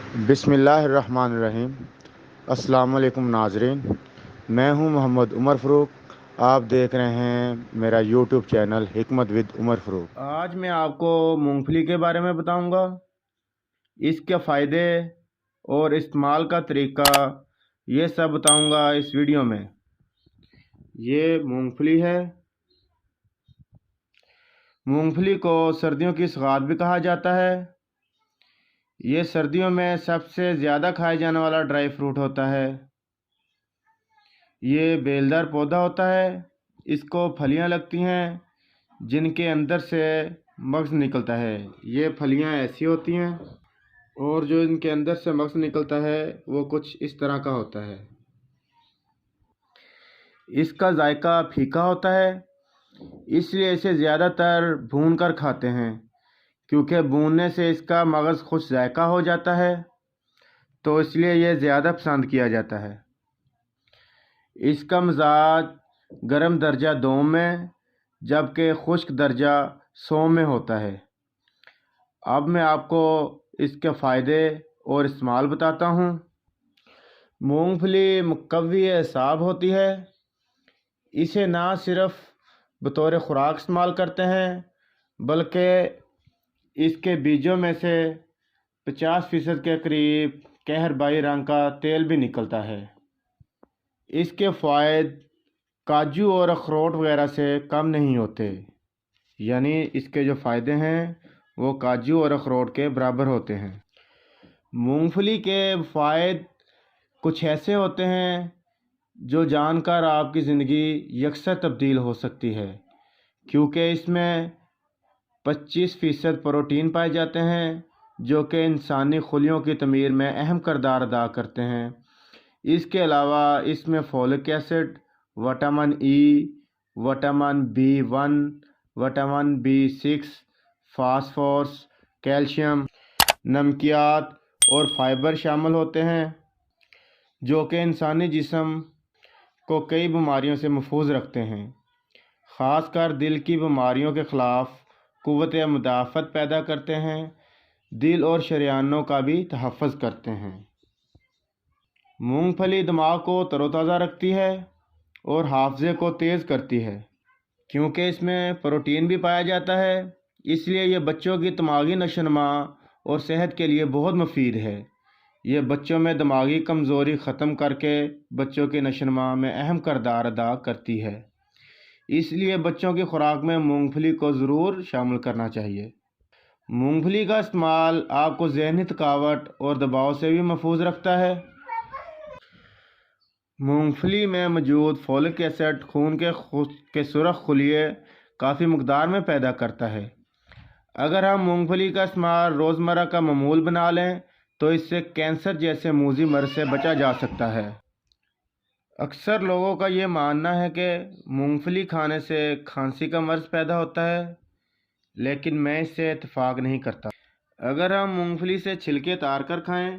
بسم اللہ الرحمن الرحیم۔ السلام علیکم ناظرین، میں ہوں محمد عمر فروق۔ آپ دیکھ رہے ہیں میرا یوٹیوب چینل حکمت ود عمر فروق۔ آج میں آپ کو مونگ پھلی کے بارے میں بتاؤں گا، اس کے فائدے اور استعمال کا طریقہ، یہ سب بتاؤں گا اس ویڈیو میں۔ یہ مونگ پھلی ہے۔ مونگ پھلی کو سردیوں کی سوغات بھی کہا جاتا ہے۔ یہ سردیوں میں سب سے زیادہ کھائے جانے والا ڈرائی فروٹ ہوتا ہے۔ یہ بیلدار پودا ہوتا ہے۔ اس کو پھلیاں لگتی ہیں جن کے اندر سے مغز نکلتا ہے۔ یہ پھلیاں ایسی ہوتی ہیں اور جو ان کے اندر سے مغز نکلتا ہے وہ کچھ اس طرح کا ہوتا ہے۔ اس کا ذائقہ پھیکا ہوتا ہے، اس لیے اسے زیادہ تر بھون کر کھاتے ہیں، کیونکہ بھوننے سے اس کا مغز خوش ذائقہ ہو جاتا ہے، تو اس لیے یہ زیادہ پسند کیا جاتا ہے۔ اس کا مزاج گرم درجہ 2 میں جبکہ خشک درجہ 100 میں ہوتا ہے۔ اب میں آپ کو اس کے فائدے اور استعمال بتاتا ہوں۔ مونگ پھلی مقوی اعصاب ہوتی ہے۔ اسے نہ صرف بطور خوراک استعمال کرتے ہیں بلکہ اس کے بیجوں میں سے 50% کے قریب کہربائی رنگ کا تیل بھی نکلتا ہے۔ اس کے فوائد کاجو اور اخروٹ وغیرہ سے کم نہیں ہوتے، یعنی اس کے جو فائدے ہیں وہ کاجو اور اخروٹ کے برابر ہوتے ہیں۔ مونگ پھلی کے فوائد کچھ ایسے ہوتے ہیں جو جان کر آپ کی زندگی یکسر تبدیل ہو سکتی ہے، کیونکہ اس میں 25% پروٹین پائے جاتے ہیں جو کہ انسانی خلیوں کی تعمیر میں اہم کردار ادا کرتے ہیں۔ اس کے علاوہ اس میں folic acid, vitamin E, vitamin B1، vitamin B6، phosphorus, calcium, نمکیات اور فائبر شامل ہوتے ہیں جو کہ انسانی جسم کو کئی بیماریوں سے محفوظ رکھتے ہیں، خاص کر دل کی بیماریوں کے خلاف قوت مدافعت پیدا کرتے ہیں، دل اور شریانوں کا بھی تحفظ کرتے ہیں۔ مونگ پھلی دماغ کو تر و تازہ رکھتی ہے اور حافظے کو تیز کرتی ہے، کیونکہ اس میں پروٹین بھی پایا جاتا ہے، اس لیے یہ بچوں کی دماغی نشو و نما اور صحت کے لیے بہت مفید ہے۔ یہ بچوں میں دماغی کمزوری ختم کر کے بچوں کی نشو و نما میں اہم کردار ادا کرتی ہے، اس لیے بچوں کی خوراک میں مونگ پھلی کو ضرور شامل کرنا چاہیے۔ مونگ پھلی کا استعمال آپ کو ذہنی تھکاوٹ اور دباؤ سے بھی محفوظ رکھتا ہے۔ مونگ پھلی میں موجود فولک ایسڈ خون کے سرخ خلیے کافی مقدار میں پیدا کرتا ہے۔ اگر ہم مونگ پھلی کا استعمال روزمرہ کا معمول بنا لیں تو اس سے کینسر جیسے موذی مرض سے بچا جا سکتا ہے۔ اکثر لوگوں کا یہ ماننا ہے کہ مونگ پھلی کھانے سے کھانسی کا مرض پیدا ہوتا ہے، لیکن میں اس سے اتفاق نہیں کرتا۔ اگر ہم مونگ پھلی سے چھلکے اتار کر کھائیں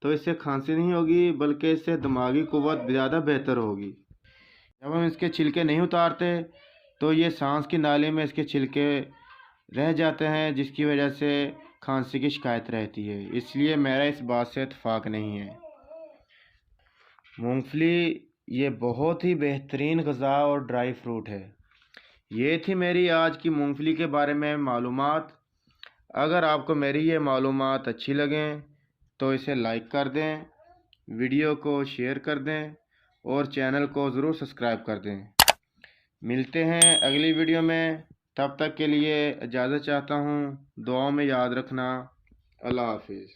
تو اس سے کھانسی نہیں ہوگی، بلکہ اس سے دماغی قوت زیادہ بہتر ہوگی۔ جب ہم اس کے چھلکے نہیں اتارتے تو یہ سانس کی نالی میں اس کے چھلکے رہ جاتے ہیں، جس کی وجہ سے کھانسی کی شکایت رہتی ہے، اس لیے میرا اس بات سے اتفاق نہیں ہے۔ مونگ پھلی یہ بہت ہی بہترین غذا اور ڈرائی فروٹ ہے۔ یہ تھی میری آج کی مونگ پھلی کے بارے میں معلومات۔ اگر آپ کو میری یہ معلومات اچھی لگیں تو اسے لائک کر دیں، ویڈیو کو شیئر کر دیں اور چینل کو ضرور سبسکرائب کر دیں۔ ملتے ہیں اگلی ویڈیو میں، تب تک کے لیے اجازت چاہتا ہوں۔ دعاؤں میں یاد رکھنا۔ اللہ حافظ۔